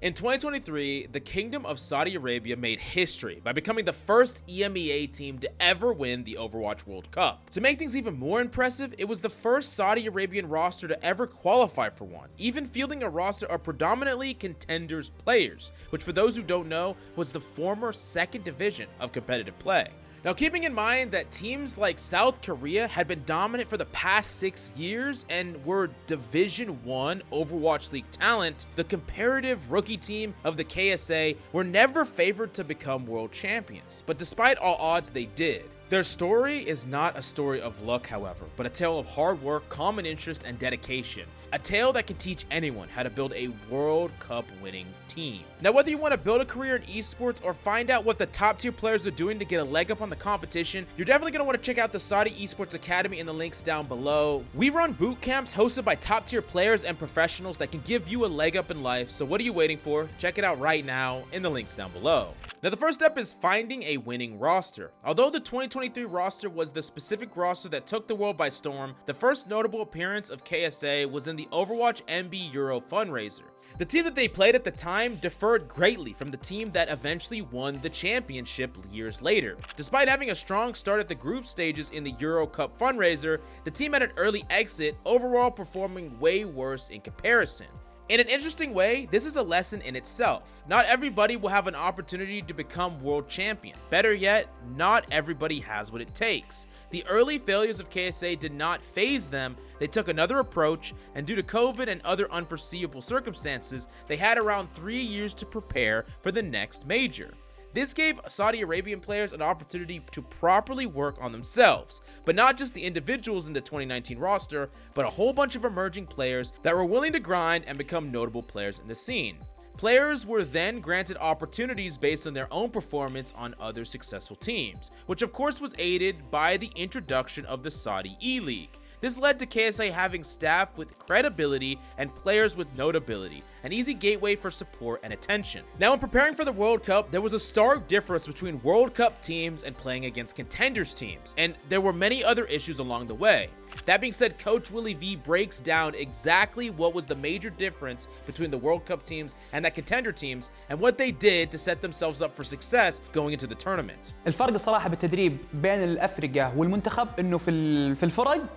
In 2023, the Kingdom of Saudi Arabia made history by becoming the first EMEA team to ever win the Overwatch World Cup. To make things even more impressive, it was the first Saudi Arabian roster to ever qualify for one, even fielding a roster of predominantly contenders players, which for those who don't know, was the former second division of competitive play. Now, keeping in mind that teams like South Korea had been dominant for the past 6 years and were Division 1 Overwatch League talent, the comparative rookie team of the KSA were never favored to become world champions, but despite all odds, they did. Their story is not a story of luck, however, but a tale of hard work, common interest, and dedication. A tale that can teach anyone how to build a World Cup winning team. Now, whether you want to build a career in esports or find out what the top tier players are doing to get a leg up on the competition, you're definitely going to want to check out the Saudi Esports Academy in the links down below. We run boot camps hosted by top tier players and professionals that can give you a leg up in life, so what are you waiting for? Check it out right now in the links down below. Now, the first step is finding a winning roster. Although the 2023 roster was the specific roster that took the world by storm, the first notable appearance of KSA was in the Overwatch MB Euro fundraiser. The team that they played at the time differed greatly from the team that eventually won the championship years later. Despite having a strong start at the group stages in the Euro Cup fundraiser, the team had an early exit, overall performing way worse in comparison. In an interesting way, this is a lesson in itself. Not everybody will have an opportunity to become world champion. Better yet, not everybody has what it takes. The early failures of KSA did not faze them. They took another approach, and due to COVID and other unforeseeable circumstances, they had around 3 years to prepare for the next major. This gave Saudi Arabian players an opportunity to properly work on themselves, but not just the individuals in the 2019 roster, but a whole bunch of emerging players that were willing to grind and become notable players in the scene. Players were then granted opportunities based on their own performance on other successful teams, which of course was aided by the introduction of the Saudi E-League. This led to KSA having staff with credibility and players with notability, an easy gateway for support and attention. Now, in preparing for the World Cup, there was a stark difference between World Cup teams and playing against contenders teams, and there were many other issues along the way. That being said, Coach Willie V breaks down exactly what was the major difference between the World Cup teams and the contender teams, and what they did to set themselves up for success going into the tournament. الفرق الصراحة بالتدريب بين الأفريقيا والمنتخب إنه في الفرق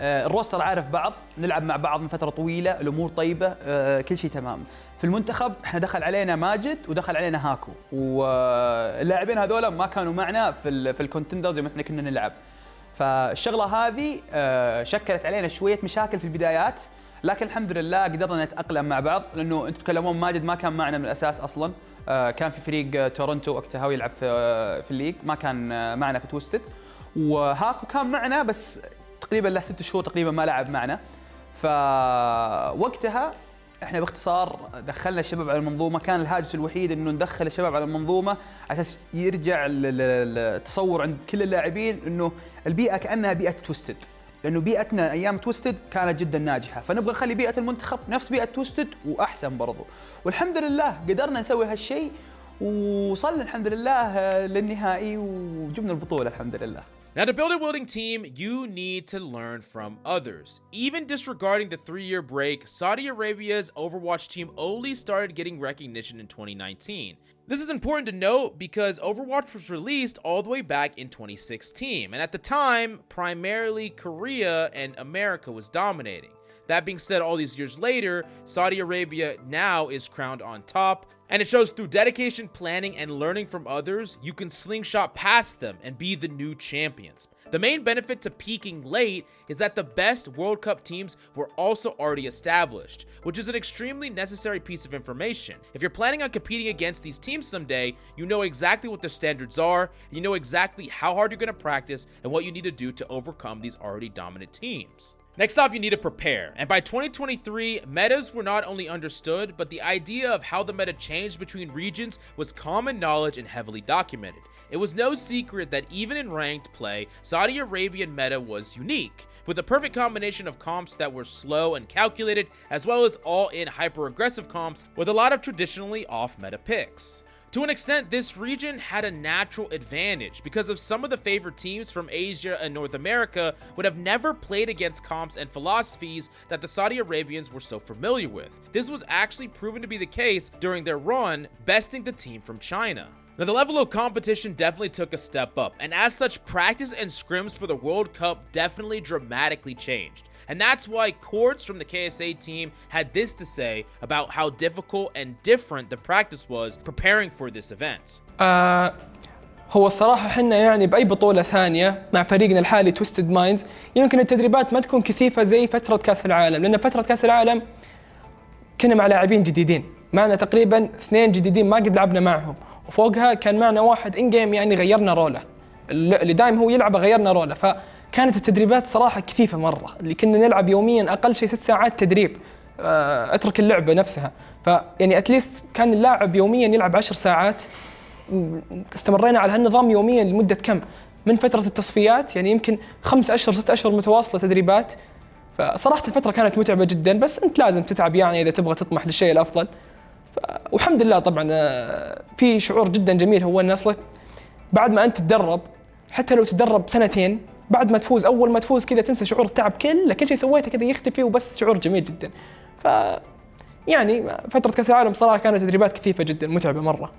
الروستر عارف بعض، نلعب مع بعض من فترة طويلة، الأمور طيبة، كل شيء تمام. في المنتخب احنا دخل علينا ماجد ودخل علينا هاكو، واللاعبين هذولا ما كانوا معنا في الكونتندر زي ما احنا كنا نلعب. فالشغلة هذه شكلت علينا شوية مشاكل في البدايات، لكن الحمد لله قدرنا نتأقلم مع بعض، لأنه انتم تتكلمون ماجد ما كان معنا من الأساس أصلاً، كان في فريق تورنتو وقتها ويلعب في الليج، ما كان معنا في تويستد، وهاكو كان معنا بس تقريبا له 6 شهور تقريبا ما لعب معنا. فوقتها احنا باختصار دخلنا الشباب على المنظومه، كان الهاجس الوحيد انه ندخل الشباب على المنظومه على اساس يرجع التصور عند كل اللاعبين انه البيئه كانها بيئه تويستد، لانه بيئتنا ايام تويستد كانت جدا ناجحه، فنبغى نخلي بيئه المنتخب نفس بيئه تويستد واحسن برضو، والحمد لله قدرنا نسوي هالشيء ووصلنا الحمد لله للنهائي وجبنا البطوله الحمد لله. Now, to build a winning team, you need to learn from others. Even disregarding the 3-year break, Saudi Arabia's Overwatch team only started getting recognition in 2019. This is important to note because Overwatch was released all the way back in 2016, and at the time, primarily Korea and America was dominating. That being said, all these years later, Saudi Arabia now is crowned on top, and it shows through dedication, planning, and learning from others, you can slingshot past them and be the new champions. The main benefit to peaking late is that the best World Cup teams were also already established, which is an extremely necessary piece of information. If you're planning on competing against these teams someday, you know exactly what their standards are, and you know exactly how hard you're going to practice and what you need to do to overcome these already dominant teams. Next off, you need to prepare, and by 2023, metas were not only understood, but the idea of how the meta changed between regions was common knowledge and heavily documented. It was no secret that even in ranked play, Saudi Arabian meta was unique, with a perfect combination of comps that were slow and calculated, as well as all-in hyper-aggressive comps with a lot of traditionally off-meta picks. To an extent, this region had a natural advantage because of some of the favored teams from Asia and North America would have never played against comps and philosophies that the Saudi Arabians were so familiar with. This was actually proven to be the case during their run, besting the team from China. Now, the level of competition definitely took a step up, and as such, practice and scrims for the World Cup definitely dramatically changed. And that's why Quartz from the KSA team had this to say about how difficult and different the practice was preparing for this event. هو الصراحة احنا يعني بأي بطولة ثانية مع فريقنا الحالي تويستد مايندز يمكن التدريبات ما تكون كثيفة زي فترة كأس العالم، لأن فترة كأس العالم كنا مع لاعبين جديدين، معنا تقريبا 2 جديدين ما قد لعبنا معهم، وفوقها كان معنا واحد إن جيم يعني غيرنا روله، اللي دايم هو يلعب غيرنا روله، فكانت التدريبات صراحة كثيفة مرة، اللي كنا نلعب يوميا أقل شيء 6 ساعات تدريب، اترك اللعبة نفسها، فيعني أتليست كان اللاعب يوميا يلعب 10 ساعات. استمرينا على هالنظام يوميا لمدة كم؟ من فترة التصفيات يعني يمكن 5 أشهر 6 أشهر متواصلة تدريبات. فصراحة الفترة كانت متعبة جدا، بس أنت لازم تتعب يعني إذا تبغى تطمح للشيء الأفضل. والحمد لله طبعا في شعور جدا جميل، هو أن أصلك بعد ما أنت تدرب، حتى لو تدرب 2 سنين بعد ما تفوز، أول ما تفوز كذا تنسى شعور التعب، كل شيء سويته كذا يختفي، وبس شعور جميل جدا. يعني فترة كأس العالم صراحة كانت تدريبات كثيفة جدا متعبة مرة.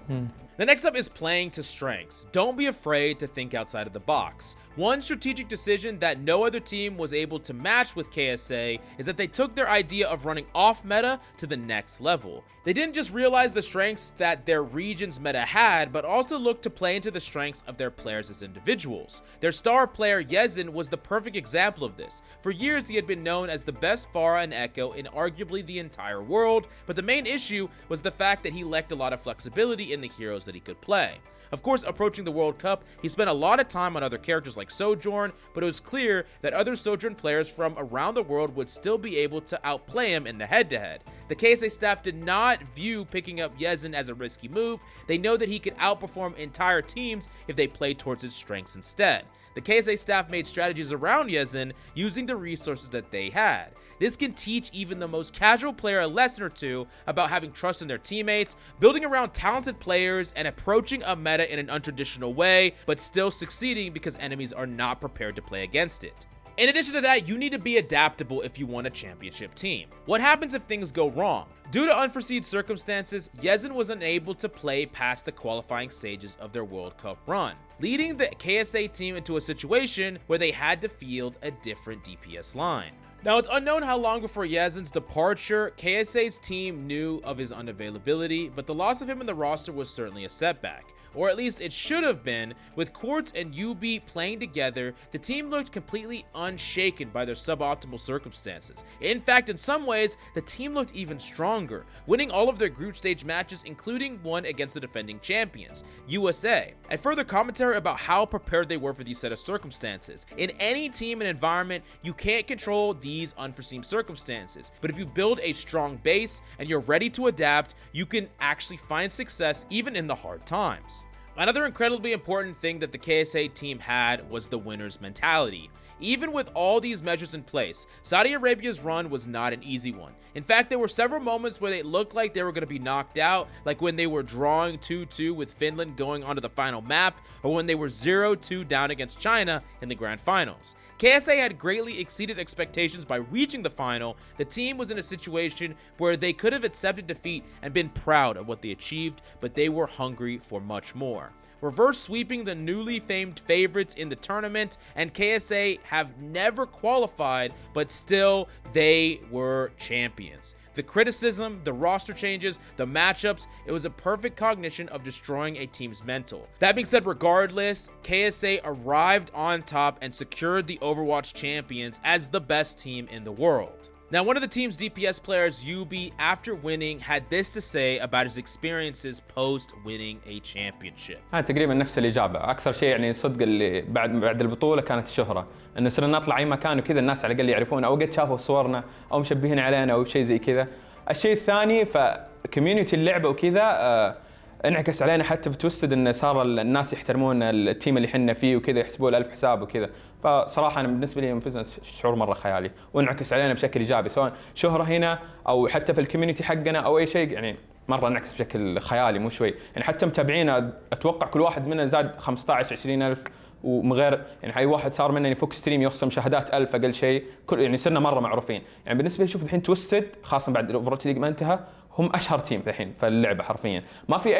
The next up is playing to strengths. Don't be afraid to think outside of the box. One strategic decision that no other team was able to match with KSA is that they took their idea of running off meta to the next level. They didn't just realize the strengths that their region's meta had, but also looked to play into the strengths of their players as individuals. Their star player Yezin was the perfect example of this. For years he had been known as the best Pharah and Echo in arguably the entire world, but the main issue was the fact that he lacked a lot of flexibility in the heroes that he could play. Of course, approaching the World Cup, he spent a lot of time on other characters like Sojourn, but it was clear that other Sojourn players from around the world would still be able to outplay him in the head-to-head. The KSA staff did not view picking up Yezin as a risky move. They know that he could outperform entire teams if they played towards his strengths instead. The KSA staff made strategies around Yezin using the resources that they had. This can teach even the most casual player a lesson or two about having trust in their teammates, building around talented players, and approaching a meta in an untraditional way, but still succeeding because enemies are not prepared to play against it. In addition to that, you need to be adaptable if you want a championship team. What happens if things go wrong? Due to unforeseen circumstances, Yezin was unable to play past the qualifying stages of their World Cup run, leading the KSA team into a situation where they had to field a different DPS line. Now, it's unknown how long before Yezin's departure, KSA's team knew of his unavailability, but the loss of him in the roster was certainly a setback. Or at least it should have been. With Quartz and UB playing together, the team looked completely unshaken by their suboptimal circumstances. In fact, in some ways, the team looked even stronger, winning all of their group stage matches, including one against the defending champions, USA. A further commentary about how prepared they were for these set of circumstances. In any team and environment, you can't control these unforeseen circumstances, but if you build a strong base and you're ready to adapt, you can actually find success even in the hard times. Another incredibly important thing that the KSA team had was the winner's mentality. Even with all these measures in place, Saudi Arabia's run was not an easy one. In fact, there were several moments where it looked like they were going to be knocked out, like when they were drawing 2-2 with Finland going onto the final map, or when they were 0-2 down against China in the grand finals. KSA had greatly exceeded expectations by reaching the final. The team was in a situation where they could have accepted defeat and been proud of what they achieved, but they were hungry for much more. Reverse sweeping the newly famed favorites in the tournament, and KSA have never qualified, but still they were champions. The criticism, the roster changes, the matchups, it was a perfect cognition of destroying a team's mental. That being said, regardless, KSA arrived on top and secured the Overwatch champions as the best team in the world. Now, one of the team's DPS players, UB, after winning, had this to say about his experiences post-winning a championship. تقريبا نفس الإجابة. أكثر شيء يعني صدق اللي بعد البطولة كانت الشهرة. إنه صرنا نطلع أي مكان وكذا الناس على الأقل يعرفون أو قد شافوا صورنا أو مشبهين علينا أو شيء زي كذا. الشيء الثاني فكوميونيتي اللعبة وكذا انعكس علينا حتى بتوستد إن صار الناس يحترمون التيم اللي حنا فيه وكذا يحسبوه ل1000 حساب وكذا. فصراحة أنا بالنسبة لي فزنا شعور مرة خيالي وانعكس علينا بشكل إيجابي سواء شهرة هنا أو حتى في الكوميونيتي حقنا أو أي شيء يعني مره نعكس بشكل خيالي مو شوي، يعني حتى متابعينا اتوقع كل واحد منا زاد 15 20 الف، ومن غير يعني اي واحد صار منه يفك ستريم يوصل مشاهدات 1000 اقل شيء، كل يعني صرنا مره معروفين. يعني بالنسبه لي شوف الحين توستد خاصه بعد الاوفرواتش ليج ما انتهى، هم اشهر تيم الحين في اللعبه حرفيا، ما في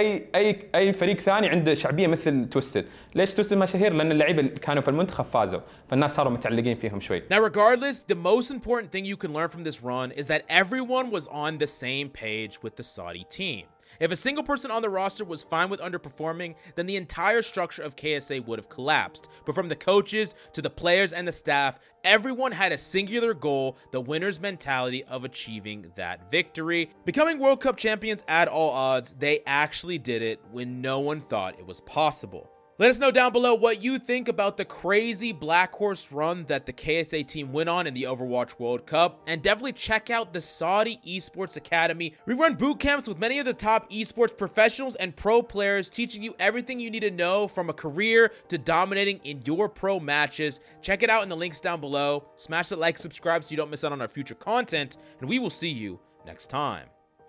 اي فريق ثاني عنده شعبيه مثل توستد. ليش توستد مشاهير؟ لان اللعيبه اللي كانوا في المنتخب فازوا، فالناس صاروا متعلقين فيهم شوي. Now regardless, the most important thing you can learn from this run is that everyone was on the same page with the Saudi team. If a single person on the roster was fine with underperforming, then the entire structure of KSA would have collapsed. But from the coaches to the players and the staff, everyone had a singular goal, the winner's mentality of achieving that victory. Becoming World Cup champions at all odds, they actually did it when no one thought it was possible. Let us know down below what you think about the crazy Black Horse run that the KSA team went on in the Overwatch World Cup, and definitely check out the Saudi Esports Academy. We run boot camps with many of the top esports professionals and pro players, teaching you everything you need to know from a career to dominating in your pro matches. Check it out in the links down below. Smash that like, subscribe so you don't miss out on our future content, and we will see you next time.